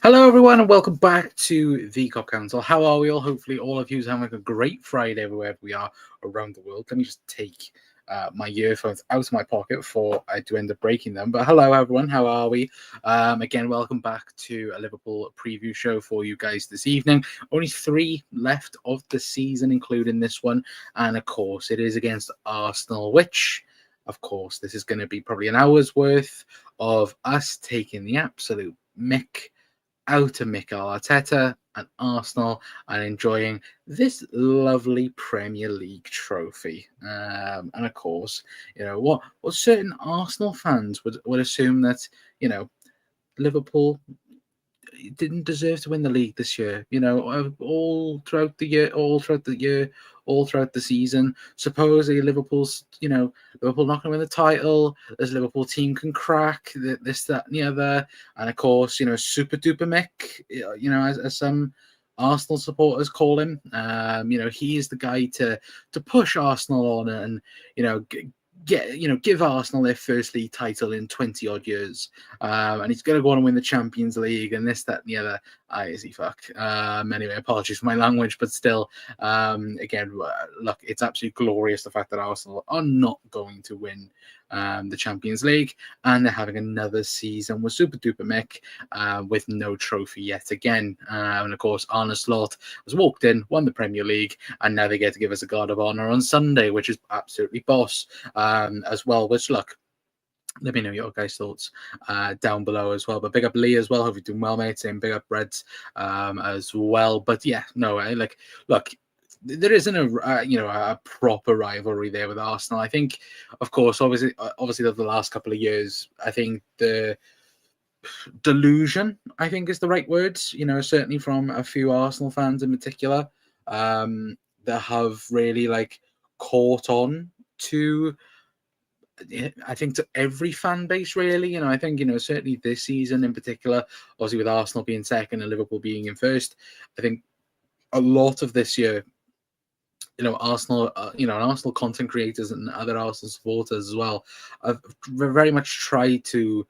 Hello, everyone, and welcome back to the Cop Council. How are we all? Hopefully, all of you are having a great Friday wherever we are around the world. Let me just take my earphones out of my pocket before I do end up breaking them. But hello, everyone. How are we? Again, welcome back to a Liverpool preview show for you guys this evening. Only 3 left of the season, including this one. And of course, it is against Arsenal, which, of course, this is going to be probably an hour's worth of us taking the absolute mick out of Mikel Arteta and Arsenal and enjoying this lovely Premier League trophy. And of course, what certain Arsenal fans would assume that, Liverpool didn't deserve to win the league this year. All throughout the year, all throughout the season. Supposedly, Liverpool not going to win the title. This Liverpool team can crack this, that, and the other. And of course, Super Duper Mick. As some Arsenal supporters call him. He is the guy to push Arsenal on and give Arsenal their first league title in 20 odd years. And he's going to go on and win the Champions League and this, that, and the other. Is he fuck? Anyway, apologies for my language, but still, again, look, it's absolutely glorious the fact that Arsenal are not going to win the Champions League, and they're having another season with Super Duper Mick with no trophy yet again. And of course, Arne Slot has walked in, won the Premier League, and now they get to give us a guard of honour on Sunday, which is absolutely boss as well. Which, look, let me know your guys' thoughts down below as well. But big up Lee as well. Hope you're doing well, mate. Same big up Reds as well. But yeah, no, look, there isn't a proper rivalry there with Arsenal. I think, of course, obviously the last couple of years, I think the delusion, I think, is the right words. Certainly from a few Arsenal fans in particular, that have really caught on to, I think, to every fan base, really. I think, certainly this season in particular, obviously with Arsenal being second and Liverpool being in first, I think a lot of this year, Arsenal, and Arsenal content creators and other Arsenal supporters as well, have very much tried to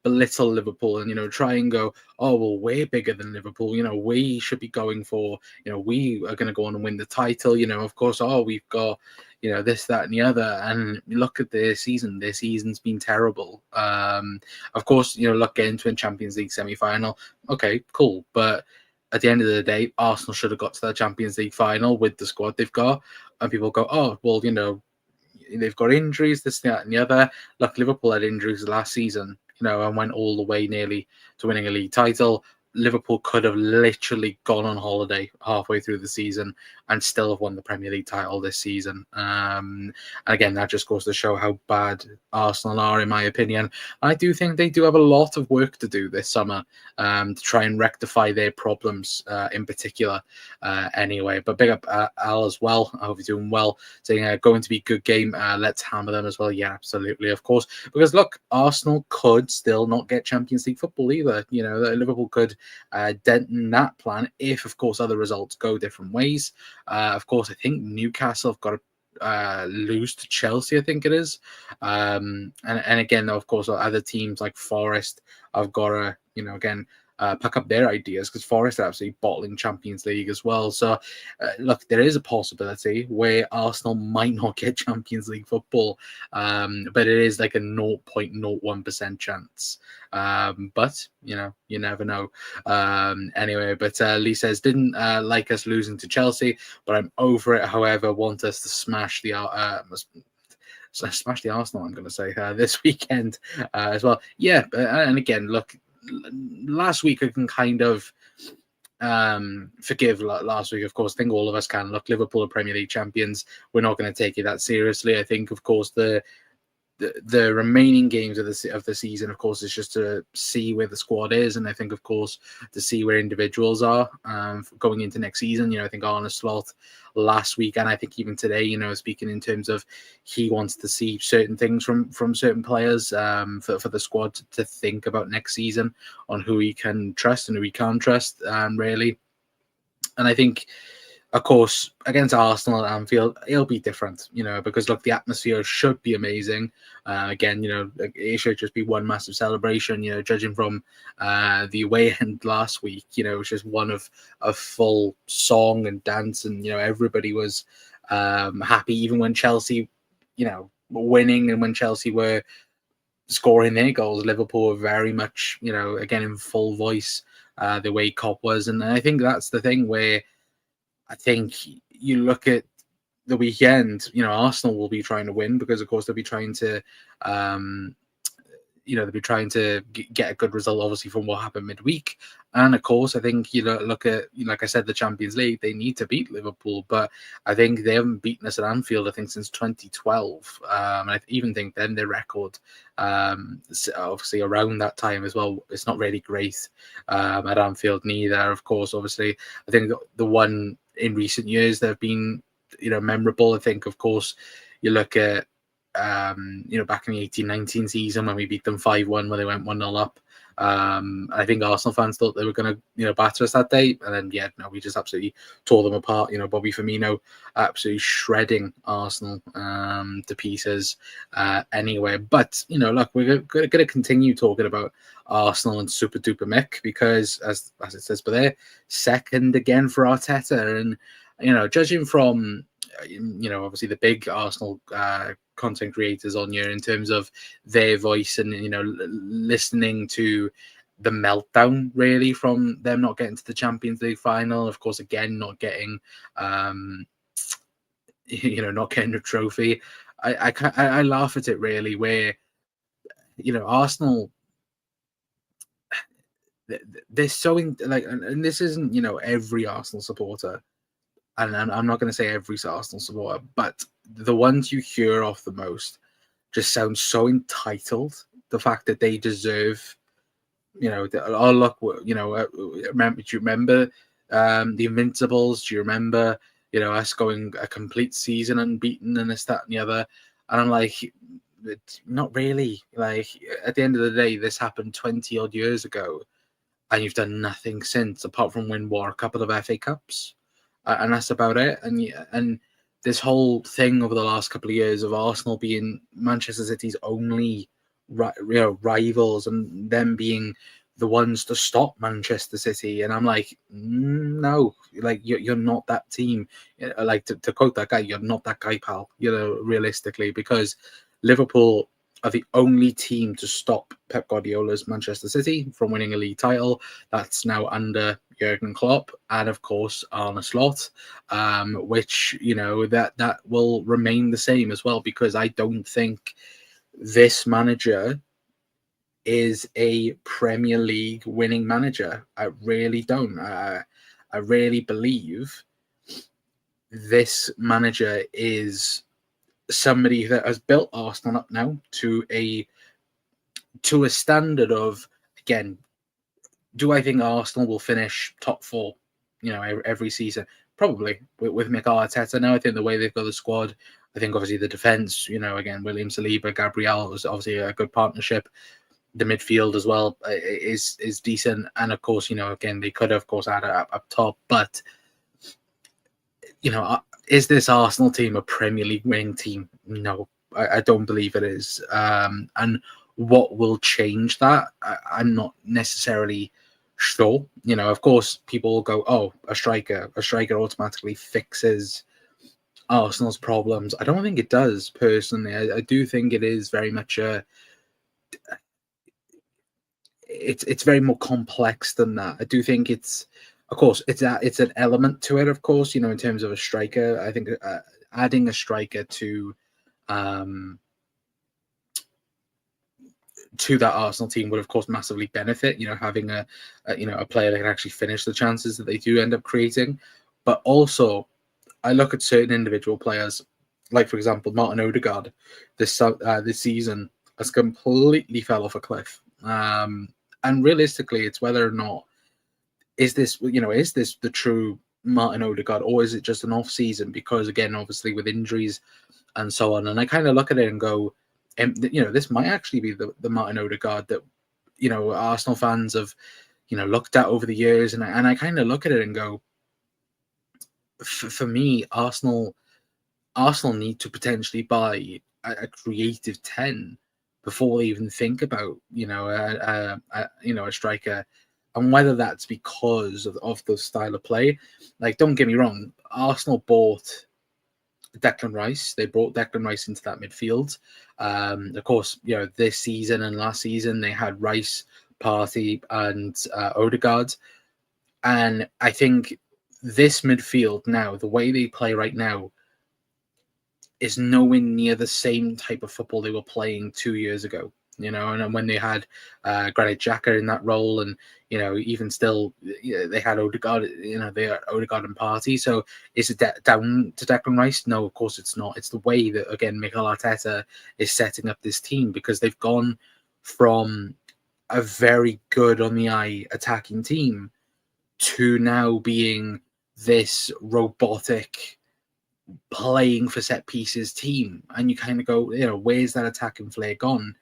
belittle Liverpool and, try and go, oh, well, we're bigger than Liverpool. We should be going for, we are going to go on and win the title. Of course, we've got, this, that, and the other. And look at their season. Their season's been terrible. Of course, look, getting to a Champions League semi-final. Okay, cool. But at the end of the day, Arsenal should have got to the Champions League final with the squad they've got. And people go, oh, well, they've got injuries, this, that, and the other. Look, Liverpool had injuries last season, and went all the way nearly to winning a league title. Liverpool could have literally gone on holiday halfway through the season and still have won the Premier League title this season. And again, that just goes to show how bad Arsenal are, in my opinion. I do think they do have a lot of work to do this summer to try and rectify their problems in particular anyway. But big up Al as well. I hope you're doing well. Saying going to be a good game. Let's hammer them as well. Yeah, absolutely, of course. Because look, Arsenal could still not get Champions League football either. Liverpool could dent in that plan if, of course, other results go different ways. Of course, I think Newcastle have got to lose to Chelsea, I think it is. And again, of course, other teams like Forest have got to, again, pack up their ideas, because Forest are absolutely bottling Champions League as well. So, look, there is a possibility where Arsenal might not get Champions League football, but it is like a 0.01% chance. But, you never know. Anyway, but Lee says, didn't like us losing to Chelsea, but I'm over it. However, want us to smash the Arsenal, I'm going to say, this weekend as well. Yeah, and again, look, last week I can kind of forgive last week, of course. I think all of us can. Look, Liverpool are Premier League champions. We're not going to take it that seriously. I think, of course, the remaining games of the season, of course, is just to see where the squad is, and I think, of course, to see where individuals are going into next season. I think Arne Slot last week, and I think even today, speaking in terms of he wants to see certain things from certain players for the squad to think about next season on who he can trust and who he can't trust, really. And I think Of course, against Arsenal at Anfield, it'll be different, because look, the atmosphere should be amazing. Again, it should just be one massive celebration. Judging from the away end last week, it was just one of a full song and dance, and everybody was happy, even when Chelsea, were winning, and when Chelsea were scoring their goals. Liverpool were very much, again in full voice, the way Kop was, and I think that's the thing where I think you look at the weekend, Arsenal will be trying to win because, of course, they'll be trying to, get a good result, obviously, from what happened midweek. And, of course, I think, look at, like I said, the Champions League, they need to beat Liverpool. But I think they haven't beaten us at Anfield, I think, since 2012. And I even think then their record, obviously, around that time as well, it's not really great at Anfield neither. Of course, obviously, I think the one in recent years that have been, memorable, I think, of course, you look at, back in the 18-19 season when we beat them 5-1 when they went 1-0 up. I think Arsenal fans thought they were going to, batter us that day. And then, we just absolutely tore them apart. Bobby Firmino absolutely shredding Arsenal to pieces anyway. But, look, we're going to continue talking about Arsenal and Super Duper Mick because, as it says by there, second again for Arteta. And, judging from, obviously the big Arsenal content creators on here in terms of their voice and, listening to the meltdown really from them not getting to the Champions League final. Of course, again, not getting, not getting a trophy. I laugh at it really where, Arsenal, they're so and this isn't, every Arsenal supporter. And I'm not going to say every Arsenal supporter, but the ones you hear off the most just sound so entitled. The fact that they deserve, oh look, remember? Do you remember the Invincibles? Do you remember, us going a complete season unbeaten and this, that, and the other? And I'm like, not really. Like at the end of the day, this happened 20 odd years ago, and you've done nothing since apart from win a couple of FA Cups. And that's about it. And this whole thing over the last couple of years of Arsenal being Manchester City's only rivals and them being the ones to stop Manchester City. And I'm like, no, like you're not that team. Like to quote that guy, you're not that guy, pal. Realistically, because Liverpool are the only team to stop Pep Guardiola's Manchester City from winning a league title. That's now under Jurgen Klopp and, of course, Arne Slot, which, that will remain the same as well, because I don't think this manager is a Premier League winning manager. I really don't. I really believe this manager is somebody that has built Arsenal up now to a standard of, again, do I think Arsenal will finish top four, every season? Probably with Mikel Arteta. Now I think the way they've got the squad, I think obviously the defense, again, William Saliba, Gabriel was obviously a good partnership. The midfield as well is decent, and of course, again, they could have, of course, add it up top, but is this Arsenal team a Premier League winning team? No, I don't believe it is. And what will change that? I'm not necessarily sure. Of course, people will go, oh, a striker automatically fixes Arsenal's problems. I don't think it does, personally. I do think it is very much it's very more complex than that. I do think it's, of course, it's an element to it, of course, in terms of a striker. I think adding a striker to that Arsenal team would, of course, massively benefit, having a player that can actually finish the chances that they do end up creating. But also, I look at certain individual players, like, for example, Martin Odegaard this season has completely fell off a cliff. And realistically, it's whether or not is this the true Martin Odegaard, or is it just an off season? Because again, obviously with injuries and so on, and I kind of look at it and go, this might actually be the Martin Odegaard that Arsenal fans have looked at over the years, and I kind of look at it and go, for me, Arsenal need to potentially buy a creative 10 before they even think about a striker, and whether that's because of the style of play. Like, don't get me wrong, Arsenal bought Declan Rice. They brought Declan Rice into that midfield. Of course, this season and last season they had Rice, Partey, and Odegaard. And I think this midfield now, the way they play right now, is nowhere near the same type of football they were playing 2 years ago. And when they had Granit Xhaka in that role, and even still, they had Odegaard. They had Odegaard and Partey. So is it down to Declan Rice? No, of course it's not. It's the way that, again, Mikel Arteta is setting up this team, because they've gone from a very good on the eye attacking team to now being this robotic playing for set pieces team. And you kind of go, where's that attacking flair gone?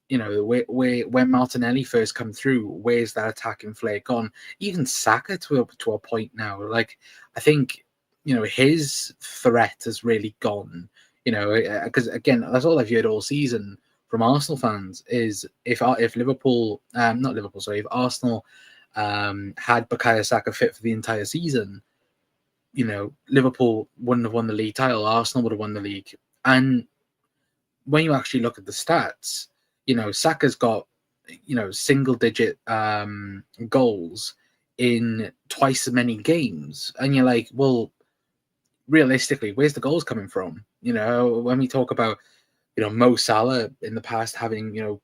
When Martinelli first come through, where's that attacking flair gone? Even Saka to a point now. Like, I think his threat has really gone. Because again, that's all I've heard all season from Arsenal fans is if Liverpool, not Liverpool, sorry, if Arsenal had Bukayo Saka fit for the entire season, Liverpool wouldn't have won the league title. Arsenal would have won the league. And when you actually look at the stats, Saka's got, single-digit goals in twice as many games. And you're like, well, realistically, where's the goals coming from? When we talk about, Mo Salah in the past having,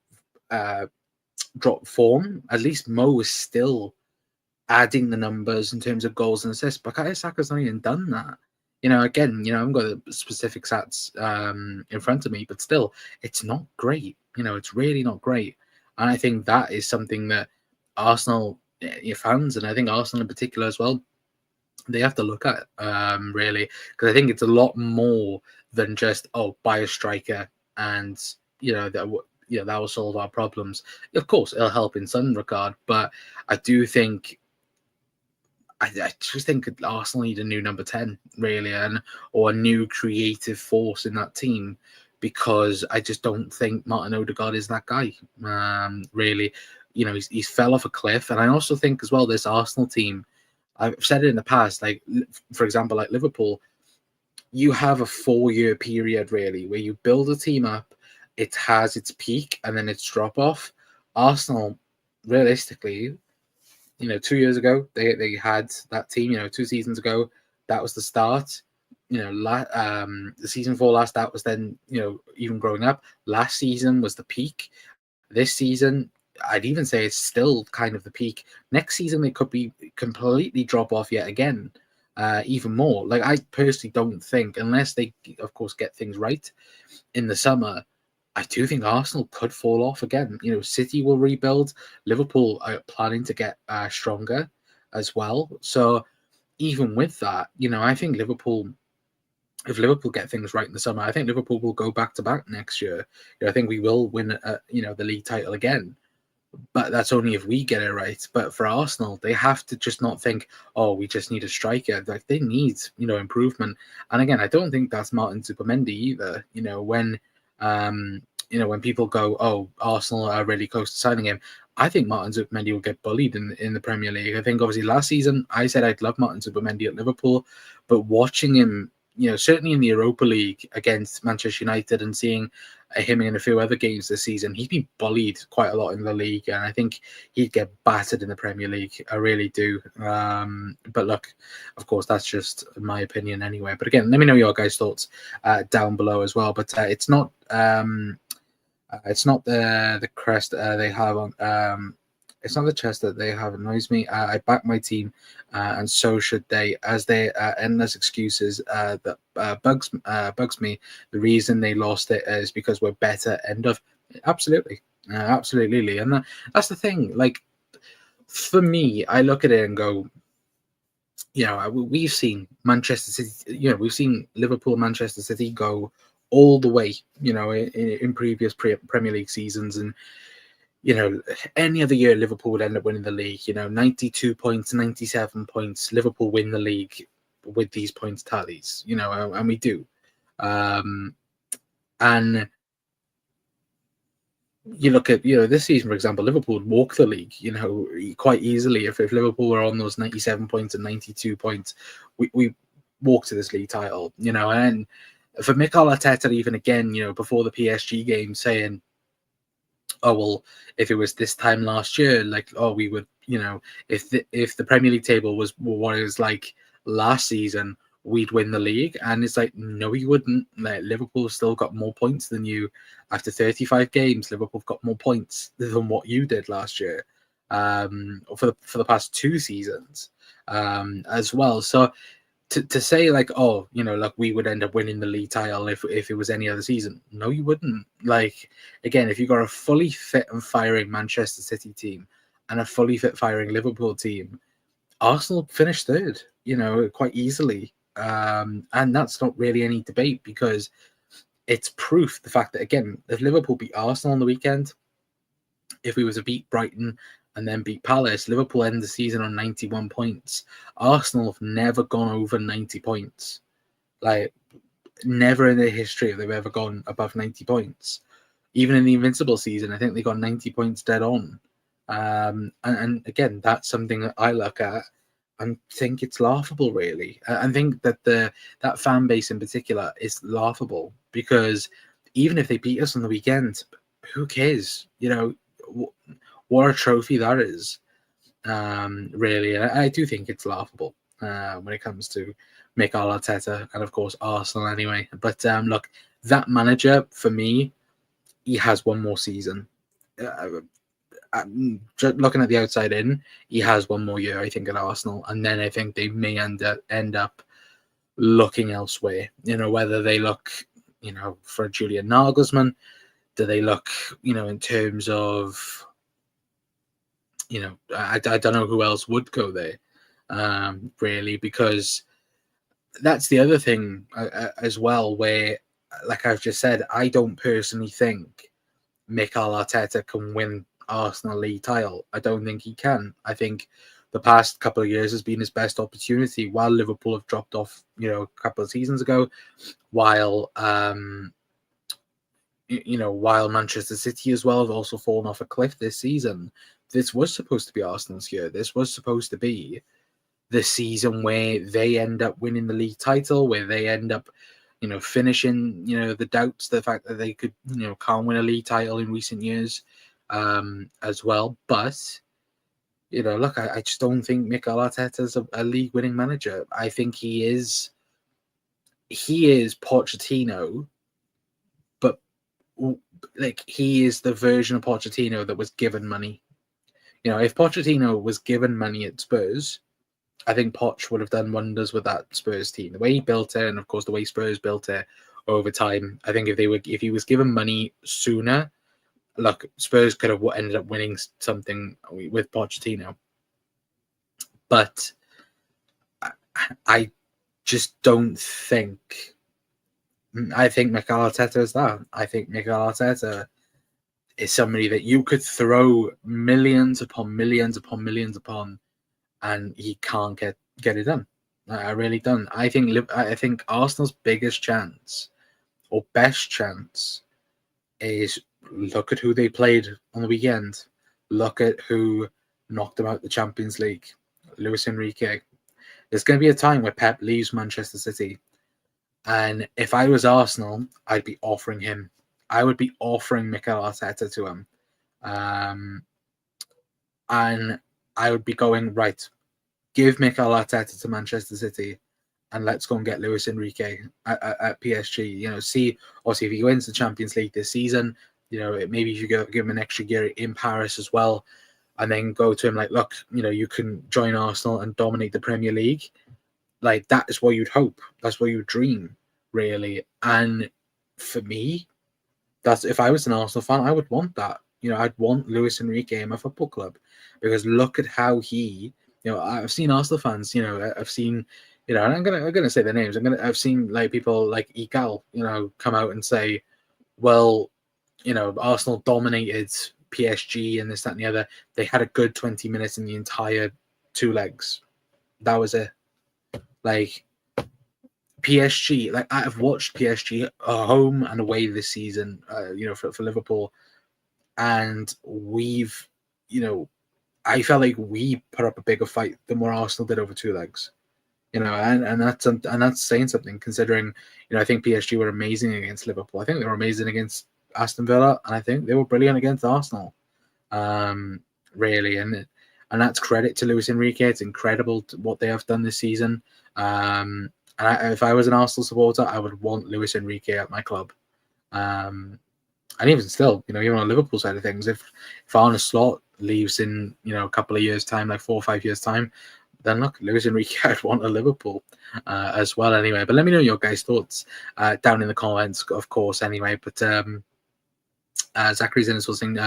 dropped form, at least Mo is still adding the numbers in terms of goals and assists. Bukayo Saka's not even done that. Again, I haven't got the specific stats in front of me, but still, it's not great. It's really not great. And I think that is something that Arsenal fans, and I think Arsenal in particular as well, they have to look at, really, because I think it's a lot more than just, buy a striker and, that will solve our problems. Of course, it'll help in some regard, but I do think I just think Arsenal need a new number 10, really, or a new creative force in that team, because I just don't think Martin Odegaard is that guy, really. He's fell off a cliff. And I also think as well, this Arsenal team, I've said it in the past, like, for example, like Liverpool, you have a 4-year period, really, where you build a team up, it has its peak, and then its drop off. Arsenal, realistically, 2 years ago, they had that team. 2 seasons ago, that was the start. The season before last, that was then, even growing up. Last season was the peak. This season, I'd even say it's still kind of the peak. Next season, they could be completely drop off yet again, even more. Like, I personally don't think, unless they, of course, get things right in the summer, I do think Arsenal could fall off again. City will rebuild. Liverpool are planning to get stronger as well. So even with that, I think Liverpool, if Liverpool get things right in the summer, I think Liverpool will go back to back next year. I think we will win, the league title again. But that's only if we get it right. But for Arsenal, they have to just not think, we just need a striker. Like, they need, improvement. And again, I don't think that's Martin Zubimendi either. When people go, Arsenal are really close to signing him, I think Martin Zubimendi will get bullied in the Premier League. I think obviously last season I said I'd love Martin Zubimendi at Liverpool, but watching him, certainly in the Europa League against Manchester United and seeing him in a few other games this season, he's been bullied quite a lot in the league, and I think he'd get battered in the Premier League. I really do. But look, of course, that's just my opinion anyway. But again, let me know your guys' thoughts down below as well. But it's not the crest they have on. It's not the chest that they have annoys me. I back my team, and so should they. As they endless excuses that bugs me. The reason they lost it is because we're better. End of. Absolutely, absolutely, and that's the thing. Like, for me, I look at it and go, we've seen Manchester City. We've seen Liverpool, Manchester City go all the way. In previous Premier League seasons, and any other year Liverpool would end up winning the league. 92 points, 97 points. Liverpool win the league. with these points tallies, and we do. And you look at, this season, for example, Liverpool would walk the league, quite easily. If Liverpool were on those 97 points and 92 points, we walk to this league title, and for Mikel Arteta, even again, before the PSG game, saying, oh, well, if it was this time last year, like, oh, we would, if the Premier League table was what it was like last season, we'd win the league. And it's like, no, you wouldn't. Like, Liverpool still got more points than you after 35 games. Liverpool got more points than what you did last year, for the past 2 seasons, as well. So to say like, oh, like we would end up winning the league title if it was any other season, no, you wouldn't. Like, again, if you got a fully fit and firing Manchester City team and a fully fit firing Liverpool team, Arsenal finished third, quite easily. And that's not really any debate, because it's proof, the fact that, again, if Liverpool beat Arsenal on the weekend, if we were to beat Brighton and then beat Palace, Liverpool end the season on 91 points. Arsenal have never gone over 90 points. Like, never in their history have they ever gone above 90 points. Even in the Invincible season, I think they got 90 points dead on. And again, that's something that I look at and think it's laughable, really. I think that that fan base in particular is laughable, because even if they beat us on the weekend, who cares? What a trophy that is, really. And I do think it's laughable when it comes to Mikel Arteta and, of course, Arsenal anyway. But look, that manager, for me, he has one more season. Looking at the outside in, he has one more year, I think, at Arsenal. And then I think they may end up looking elsewhere. Whether they look, for Julian Nagelsmann, do they look, in terms of, I don't know who else would go there, really, because that's the other thing as well, where, like I've just said, I don't personally think Mikel Arteta can win Arsenal league title. I don't think he can. I think the past couple of years has been his best opportunity, while Liverpool have dropped off, a couple of seasons ago, while while Manchester City as well have also fallen off a cliff this season. This was supposed to be Arsenal's year. This was supposed to be the season where they end up winning the league title, where they end up, finishing, the doubts, the fact that they could, can't win a league title in recent years, as well. But, look, I just don't think Mikel Arteta is a league-winning manager. I think he is Pochettino, but like, he is the version of Pochettino that was given money. If Pochettino was given money at Spurs, I think Poch would have done wonders with that Spurs team. The way he built it, and of course the way Spurs built it over time, I think if he was given money sooner, look, Spurs could have ended up winning something with Pochettino. But I just don't think. I think Mikel Arteta is that. I think Mikel Arteta is somebody that you could throw millions upon millions upon millions upon, and he can't get it done. I really don't. I think Arsenal's biggest chance, or best chance, is look at who they played on the weekend. Look at who knocked them out the Champions League. Luis Enrique. There's going to be a time where Pep leaves Manchester City, and if I was Arsenal, I'd be offering him. I would be offering Mikel Arteta to him, and I would be going, right, give Mikel Arteta to Manchester City, and let's go and get Luis Enrique at PSG. See if he wins the Champions League this season, maybe you give him an extra year in Paris as well, and then go to him like, look, you can join Arsenal and dominate the Premier League. Like, that is what you'd hope. That's what you would dream, really. And for me, that's, if I was an Arsenal fan, I would want that. I'd want Luis Enrique in my football club, because look at how he, I've seen Arsenal fans, I've seen, and I'm gonna say their names. I've seen like people like Igal, come out and say, well, Arsenal dominated PSG and this, that, and the other. They had a good 20 minutes in the entire 2 legs. That was it. Like, PSG, like I've watched PSG home and away this season, for Liverpool, and we've, I felt like we put up a bigger fight than what Arsenal did over two legs. And that's saying something considering, I think PSG were amazing against Liverpool. I think they were amazing against Aston Villa, and I think they were brilliant against Arsenal. Really, and that's credit to Luis Enrique. It's incredible what they have done this season. And if I was an Arsenal supporter, I would want Luis Enrique at my club. And even still, even on the Liverpool side of things, if Arne Slot leaves in a couple of years' time, like 4 or 5 years' time, then look, Luis Enrique, I'd want a Liverpool as well. Anyway, but let me know your guys' thoughts down in the comments, of course. Anyway, but Zachary's in as well saying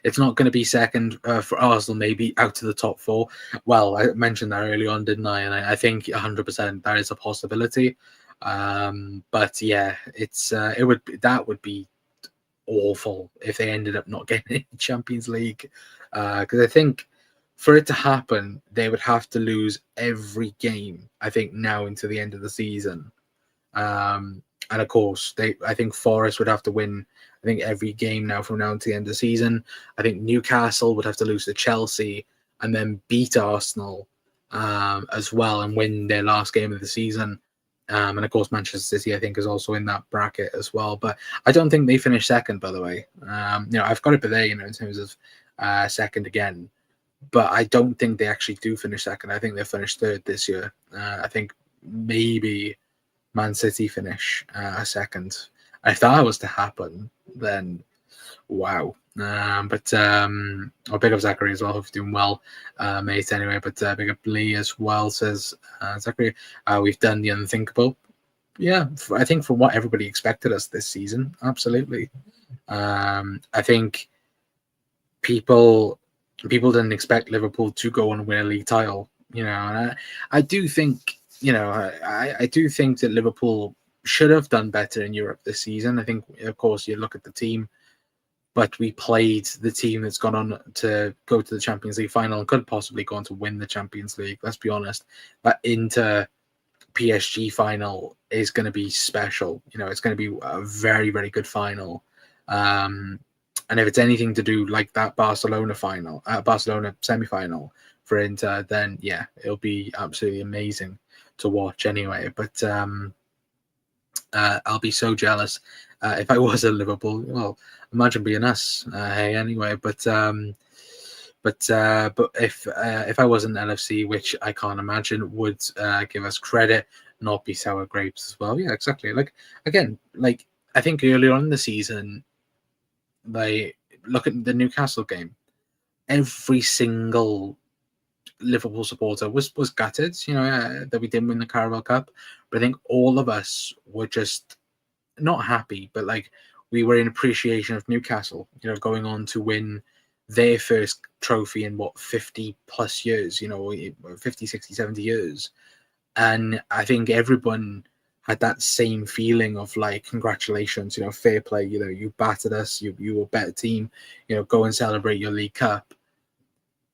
it's not going to be second for Arsenal, maybe out to the top four. Well, I mentioned that early on, didn't I? And I think 100% that is a possibility. But yeah, that would be awful if they ended up not getting in Champions League, because I think for it to happen, they would have to lose every game, I think, now into the end of the season. And of course, I think Forest would have to win, I think, every game now from now until the end of the season. I think Newcastle would have to lose to Chelsea and then beat Arsenal as well and win their last game of the season. And of course, Manchester City, I think, is also in that bracket as well. But I don't think they finished second, by the way. I've got it there, in terms of second again. But I don't think they actually do finish second. I think they finished third this year. I think maybe Man City finish second. If that was to happen, then wow. But big up Zachary as well. Hope you're doing well, mate. Anyway, but big up Lee as well, says Zachary. We've done the unthinkable. Yeah, I think from what everybody expected us this season, absolutely. I think people didn't expect Liverpool to go and win a league title, and I do think, I do think that Liverpool should have done better in Europe this season. I think, of course, you look at the team, but we played the team that's gone on to go to the Champions League final and could possibly go on to win the Champions League. Let's be honest. That Inter PSG final is going to be special. It's going to be a very, very good final. And if it's anything to do like that Barcelona semi-final for Inter, then yeah, it'll be absolutely amazing to watch anyway. But I'll be so jealous if I was at Liverpool. Well, imagine being us. Hey, anyway, but if I was an LFC, which I can't imagine, would give us credit, not be sour grapes as well. Yeah, exactly. Like again, like I think earlier on in the season, they look at the Newcastle game. Every single Liverpool supporter was gutted, that we didn't win the Carabao Cup. But I think all of us were just not happy, but like we were in appreciation of Newcastle, going on to win their first trophy in 50 plus years, 50, 60, 70 years. And I think everyone had that same feeling of like, congratulations, fair play, you battered us, you were a better team, go and celebrate your League Cup.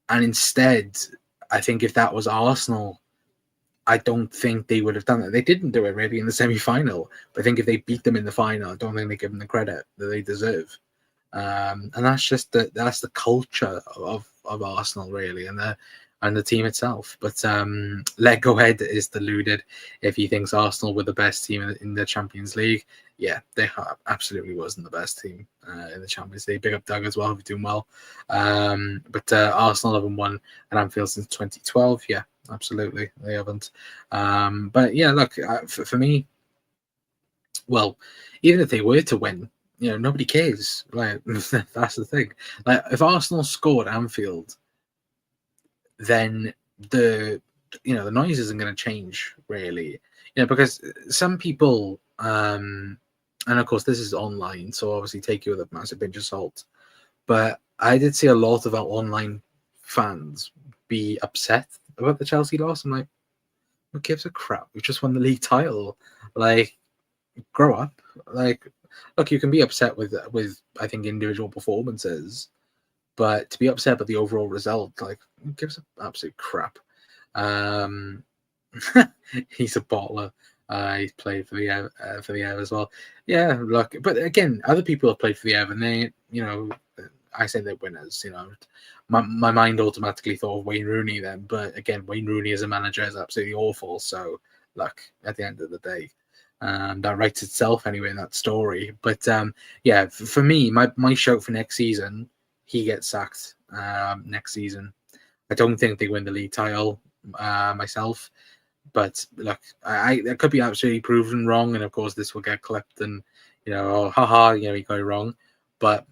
And instead, I think if that was Arsenal, I don't think they would have done that. They didn't do it really in the semi-final, but I think if they beat them in the final, I don't think they give them the credit that they deserve. And that's just that's the culture of Arsenal, really, and the team itself. But Lego Head is deluded if he thinks Arsenal were the best team in the Champions League. Yeah, they absolutely wasn't the best team in the Champions League. Big up Doug as well, who's doing well. But Arsenal haven't won at Anfield since 2012. Yeah, absolutely, they haven't. But yeah, look, for me, well, even if they were to win, nobody cares. Like that's the thing. Like if Arsenal scored at Anfield, then the noise isn't going to change really. Because some people, and of course this is online, so obviously take it with a massive pinch of salt. But I did see a lot of our online fans be upset about the Chelsea loss. I'm like, who gives a crap? We just won the league title. Like, grow up. Like, look, you can be upset with I think individual performances, but to be upset about the overall result, like, who gives an absolute crap? He's a bottler. He's played for the Ev as well. Yeah, look, but again, other people have played for the Ev, and they, I say they're winners. My mind automatically thought of Wayne Rooney then, but again, Wayne Rooney as a manager is absolutely awful. So, look, at the end of the day, that writes itself anyway in that story. But yeah, for me, my shout for next season, he gets sacked next season. I don't think they win the league title myself. But look, I could be absolutely proven wrong, and of course this will get clipped, and oh, haha, you got it wrong. But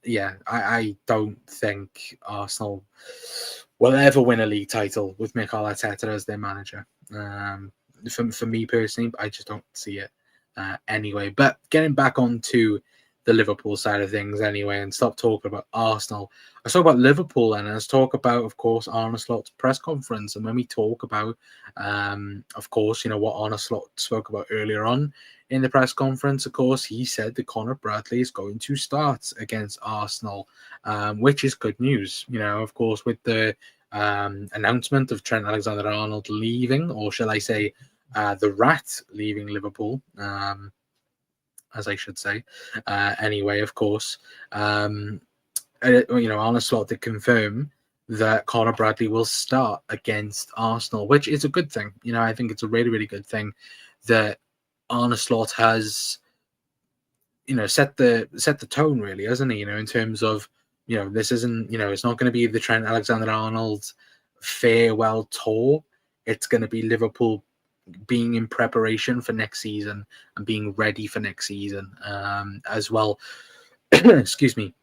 yeah, I don't think Arsenal will ever win a league title with Mikel Arteta as their manager. For me personally, I just don't see it anyway. But getting back onto the Liverpool side of things anyway, and stop talking about Arsenal. Let's talk about Liverpool, and let's talk about, of course, Arne Slot's press conference. And when we talk about, of course, what Arne Slot spoke about earlier on in the press conference, of course, he said that Conor Bradley is going to start against Arsenal, which is good news. Of course, with the announcement of Trent Alexander-Arnold leaving, or shall I say, the Rat leaving Liverpool, as I should say. Anyway, of course, Arne Slot did confirm that Conor Bradley will start against Arsenal, which is a good thing. I think it's a really, really good thing that Arne Slot has, set the tone, really, hasn't he? In terms of, this isn't, it's not going to be the Trent Alexander-Arnold farewell tour. It's going to be Liverpool being in preparation for next season and being ready for next season as well. Excuse me.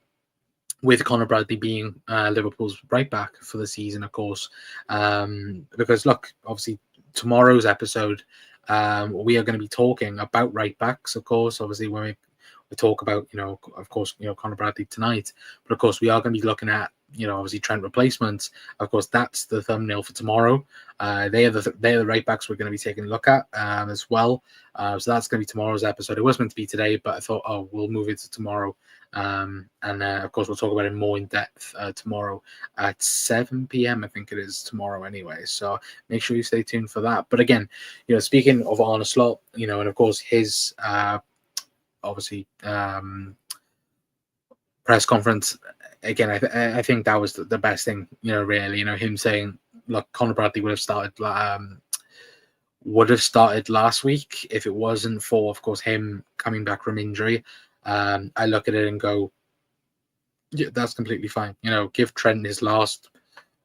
With Conor Bradley being Liverpool's right back for the season, of course. Because, look, obviously, tomorrow's episode, we are going to be talking about right backs, of course. Obviously, when we talk about, of course, Conor Bradley tonight. But, of course, we are going to be looking at, obviously Trent replacements. Of course, that's the thumbnail for tomorrow. They are the right backs we're going to be taking a look at as well. So that's going to be tomorrow's episode. It was meant to be today, but I thought, we'll move it to tomorrow. And of course, we'll talk about it more in depth tomorrow at 7 p.m. I think it is tomorrow anyway. So make sure you stay tuned for that. But again, speaking of Arne Slot, and of course his obviously press conference, again, I think that was the best thing, really, him saying, look, Conor Bradley would have started last week if it wasn't for, of course, him coming back from injury. I look at it and go, yeah, that's completely fine. Give Trent his last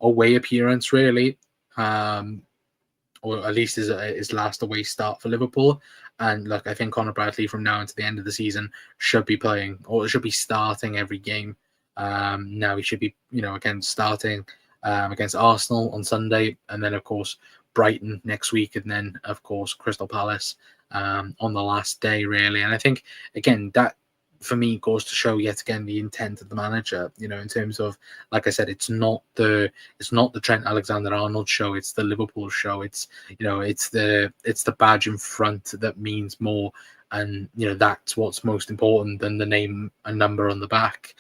away appearance, really, or at least his last away start for Liverpool. And look, I think Conor Bradley from now until the end of the season should be playing, or should be starting every game. Now he should be, again, starting against Arsenal on Sunday, and then of course Brighton next week, and then of course Crystal Palace on the last day, really. And I think, again, that for me goes to show yet again the intent of the manager, in terms of, like I said, it's not the Trent Alexander-Arnold show, it's the Liverpool show. It's it's the badge in front that means more, and that's what's most important than the name and number on the back.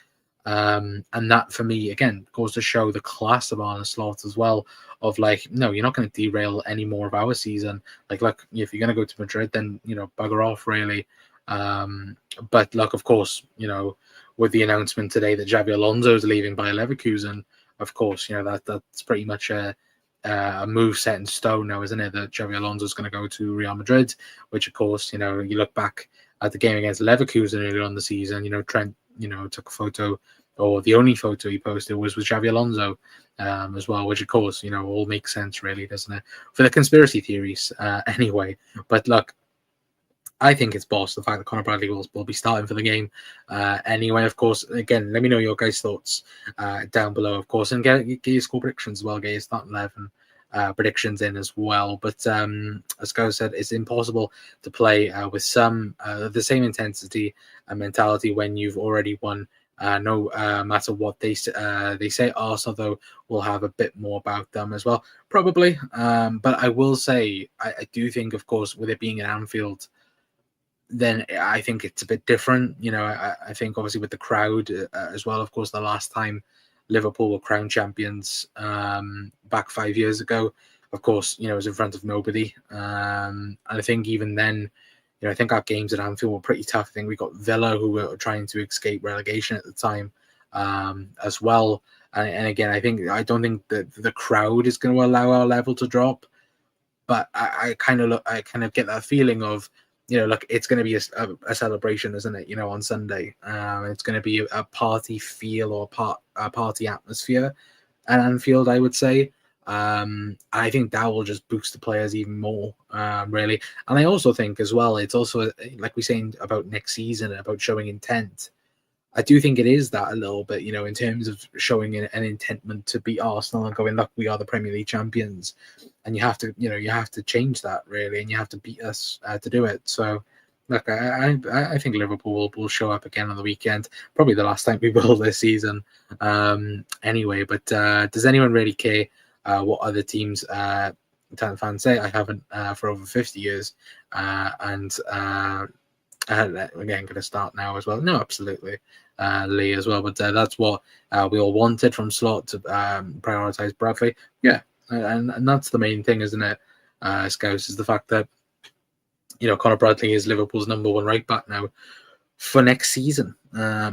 And that for me again goes to show the class of Arne Slot as well, of like, no, you're not going to derail any more of our season. Like, look, if you're going to go to Madrid, then bugger off, really. But look, of course, with the announcement today that Xabi Alonso is leaving Bayer Leverkusen, of course, that's pretty much a move set in stone now, isn't it? That Xabi Alonso is going to go to Real Madrid, which, of course, you look back at the game against Leverkusen earlier on the season, Trent, took a photo, or the only photo he posted was with Xabi Alonso as well, which, of course, all makes sense, really, doesn't it? For the conspiracy theories, anyway. But look, I think it's boss, the fact that Conor Bradley will be starting for the game anyway. Of course, again, let me know your guys' thoughts down below, of course, and get your score predictions as well, get your starting 11 predictions in as well. But as Go said, it's impossible to play with some the same intensity and mentality when you've already won. No matter what they say. Arsenal, though, will have a bit more about them as well, probably. But I will say, I do think, of course, with it being in Anfield, then I think it's a bit different. I think obviously with the crowd as well. Of course, the last time Liverpool were crowned champions back 5 years ago, of course, it was in front of nobody. And I think even then, I think our games at Anfield were pretty tough. I think we got Villa, who were trying to escape relegation at the time, as well. And again, I don't think that the crowd is going to allow our level to drop. But I kind of get that feeling of, look, it's going to be a celebration, isn't it? On Sunday, it's going to be a party feel or a party atmosphere at Anfield, I would say. I think that will just boost the players even more, really. And I also think as well, it's also like we're saying about next season, about showing intent. I do think it is that a little bit, in terms of showing an intentment to beat Arsenal and going, look, we are the Premier League champions, and you have to change that really, and you have to beat us to do it. So, look, I think Liverpool will show up again on the weekend. Probably the last time we will this season, anyway. But does anyone really care what other teams fans say? I haven't for over 50 years, and. Again, going to start now as well. No, absolutely, Lee as well. But that's what we all wanted from Slot to prioritize Bradley. Yeah, and that's the main thing, isn't it? Scouse is the fact that Conor Bradley is Liverpool's number one right back now for next season.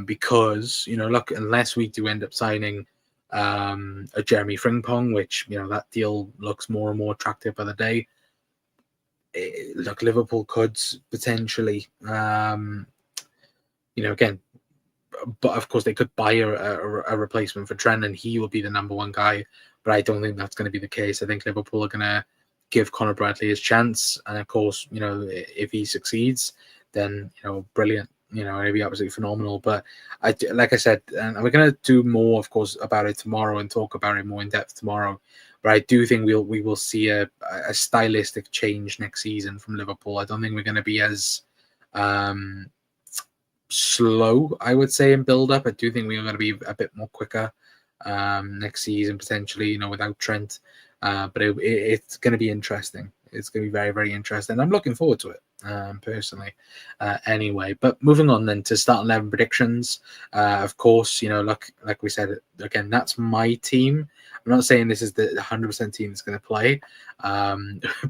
Because look, unless we do end up signing a Jeremy Frimpong, which that deal looks more and more attractive by the day. Look, Liverpool could potentially, again, but of course they could buy a replacement for Trent, and he will be the number one guy. But I don't think that's going to be the case. I think Liverpool are going to give Conor Bradley his chance, and of course, if he succeeds, then brilliant. It'll be absolutely phenomenal. But like I said, and we're going to do more, of course, about it tomorrow and talk about it more in depth tomorrow. But I do think we will see a stylistic change next season from Liverpool. I don't think we're going to be as slow, I would say, in build-up. I do think we're going to be a bit more quicker next season, potentially, without Trent. But it's going to be interesting. It's going to be very, very interesting. I'm looking forward to it, personally. Anyway, but moving on then to start 11 predictions. Of course, like we said, again, that's my team. I'm not saying this is the 100% team that's going to play,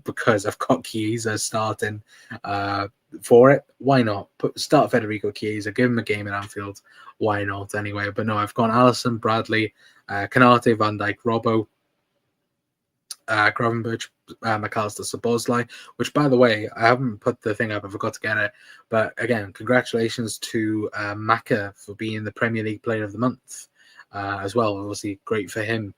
because I've got Chiesa starting for it. Why not? Start Federico Chiesa, give him a game at Anfield. Why not? Anyway, but no, I've gone Alisson, Bradley, Canate, Van Dijk, Robbo, Gravenberch, McAllister, Szoboszlai, which, by the way, I haven't put the thing up. I forgot to get it. But again, congratulations to Maka for being the Premier League Player of the Month as well. Obviously, great for him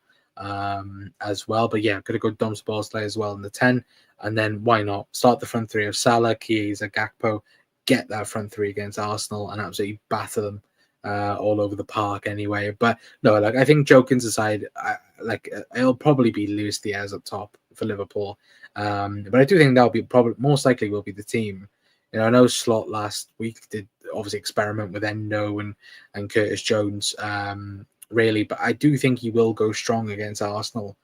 as well. But yeah, could have got Dom Szoboszlai as well in the 10. And then why not start the front three of Salah, Chiesa, Gakpo, get that front three against Arsenal and absolutely batter them all over the park anyway. But no, like, I think jokings aside, it'll probably be Luis Diaz up top for Liverpool. But I do think that'll be probably most likely will be the team. I know Slot last week did obviously experiment with Endo and Curtis Jones, really, but I do think he will go strong against Arsenal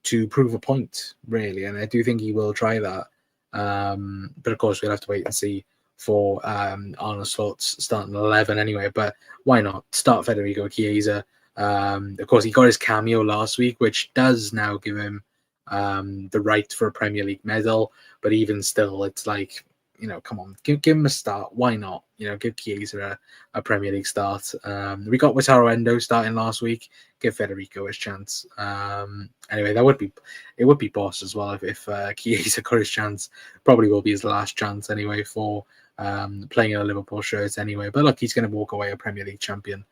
to prove a point, really, and I do think he will try that. But of course, we'll have to wait and see for Arne Slot's starting 11 anyway. But why not start Federico Chiesa? Of course, he got his cameo last week, which does now give him the right for a Premier League medal. But even still, it's like, come on, give him a start. Why not? Give Chiesa a Premier League start. We got Wataru Endo starting last week. Give Federico his chance. Anyway, it would be boss as well if Chiesa got his chance. Probably will be his last chance anyway for playing in a Liverpool shirt anyway. But look, he's going to walk away a Premier League champion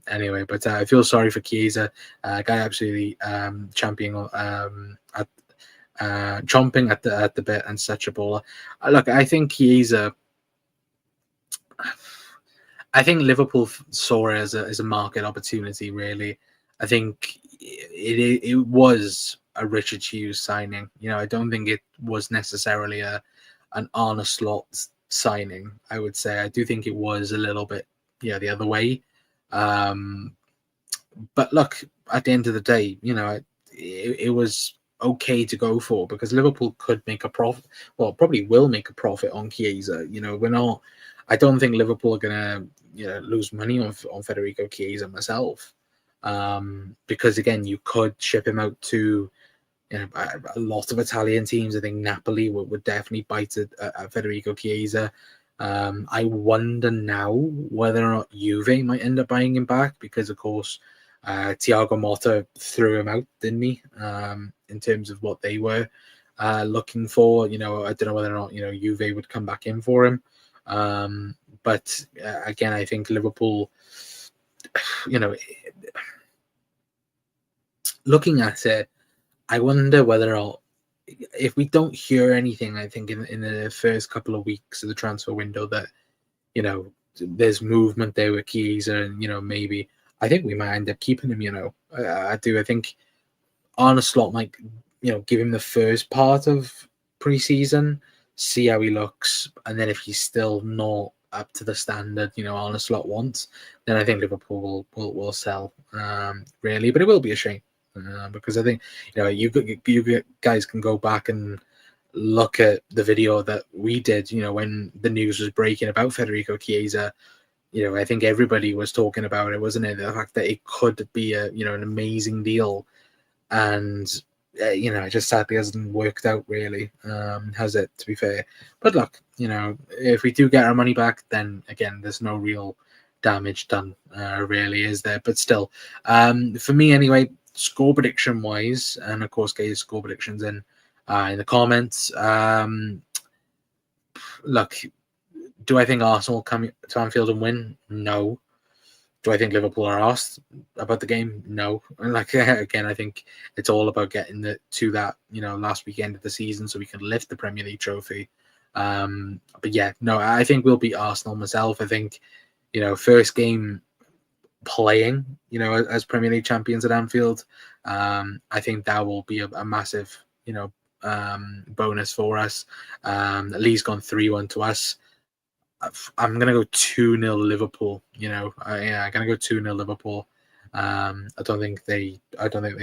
anyway. But I feel sorry for Chiesa. Guy absolutely chomping at the bit and such a baller. Look, I think Chiesa. I think Liverpool saw it as a market opportunity. Really, I think it was a Richard Hughes signing. I don't think it was necessarily an Arne Slot signing. I would say I do think it was a little bit the other way. But look, at the end of the day, it was okay to go for, because Liverpool could make a profit. Well, probably will make a profit on Chiesa. We're not. I don't think Liverpool are gonna lose money on Federico Chiesa myself, because again, you could ship him out to a lot of Italian teams. I think Napoli would definitely bite at Federico Chiesa. I wonder now whether or not Juve might end up buying him back because, of course, Thiago Motta threw him out, didn't he? In terms of what they were looking for. I don't know whether or not Juve would come back in for him. But again, I think Liverpool, looking at it, I wonder whether or not, if we don't hear anything, I think in the first couple of weeks of the transfer window that, there's movement there with Chiesa and, maybe I think we might end up keeping him, I do. I think Arne Slot might, give him the first part of pre-season, see how he looks, and then if he's still not up to the standard, Arne Slot wants, then I think Liverpool will sell, really. But it will be a shame because I think, you guys can go back and look at the video that we did, when the news was breaking about Federico Chiesa. I think everybody was talking about it, wasn't it? The fact that it could be an amazing deal, and it just sadly hasn't worked out really, has it, to be fair? But look, if we do get our money back, then again, there's no real damage done, really, is there? But still, for me anyway, score prediction wise, and of course, get your score predictions in the comments. Look, do I think Arsenal come to Anfield and win? No. Do I think Liverpool are asked about the game? No. And again, I think it's all about getting to that last weekend of the season so we can lift the Premier League trophy. But yeah, no, I think we'll beat Arsenal myself. I think first game playing as Premier League champions at Anfield. I think that will be a massive bonus for us. Lee's gone 3-1 to us. I'm gonna go 2-0 Liverpool. I'm gonna go 2-0 Liverpool. I don't think they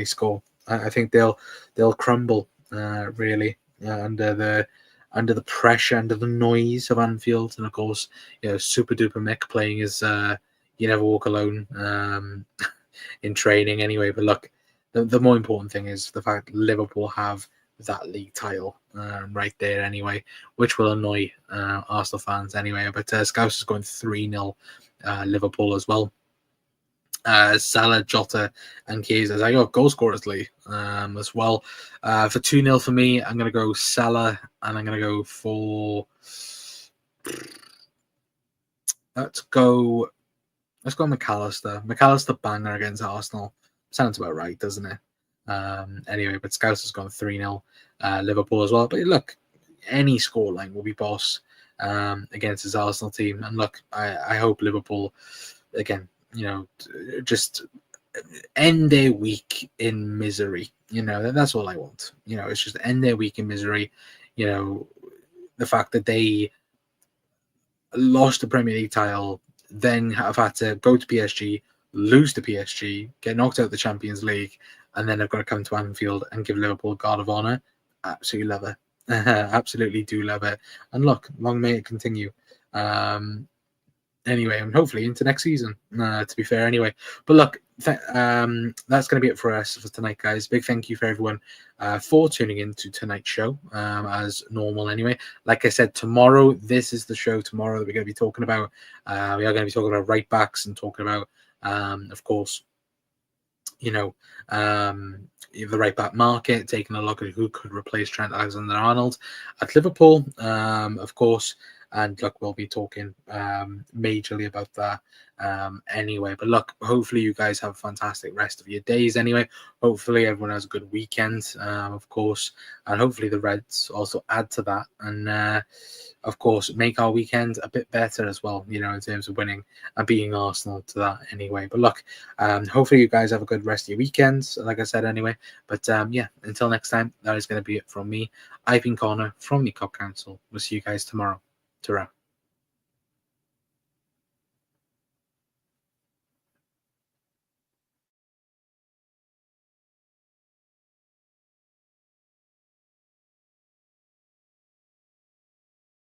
score. I think they'll crumble really under the pressure, under the noise of Anfield, and of course, Super Duper Mick playing his "You Never Walk Alone" in training anyway. But look, the more important thing is the fact that Liverpool have that league title right there anyway, which will annoy Arsenal fans anyway. But Scouse is going 3-0 Liverpool as well. Salah, Jota, and Chiesa. I got goal scorers league as well. For 2-0 for me, I'm going to go Salah, and I'm going to go for. Let's go McAllister. McAllister banger against Arsenal. Sounds about right, doesn't it? Anyway, but Scouse has gone 3-0 Liverpool as well. But look, any scoreline will be boss against his Arsenal team. And look, I hope Liverpool, again, just end their week in misery. That's all I want. It's just end their week in misery. The fact that they lost the Premier League title, then have had to go to PSG, lose to PSG, get knocked out of the Champions League, and then I've got to come to Anfield and give Liverpool a guard of honour. Absolutely love it. Absolutely do love it. And look, long may it continue. Anyway, and hopefully into next season, to be fair anyway. But look, that's going to be it for us for tonight, guys. Big thank you for everyone for tuning in to tonight's show, as normal anyway. Like I said, tomorrow, this is the show tomorrow that we're going to be talking about. We are going to be talking about right backs and talking about, of course, the right back market, taking a look at who could replace Trent Alexander-Arnold at Liverpool, of course. And look, we'll be talking majorly about that anyway. But look, hopefully you guys have a fantastic rest of your days anyway. Hopefully everyone has a good weekend, of course. And hopefully the Reds also add to that. And, of course, make our weekend a bit better as well, in terms of winning and beating Arsenal to that anyway. But look, hopefully you guys have a good rest of your weekends, like I said anyway. But yeah, until next time, that is going to be it from me. I've been Connor from the Cop Council. We'll see you guys tomorrow. Ta-ra.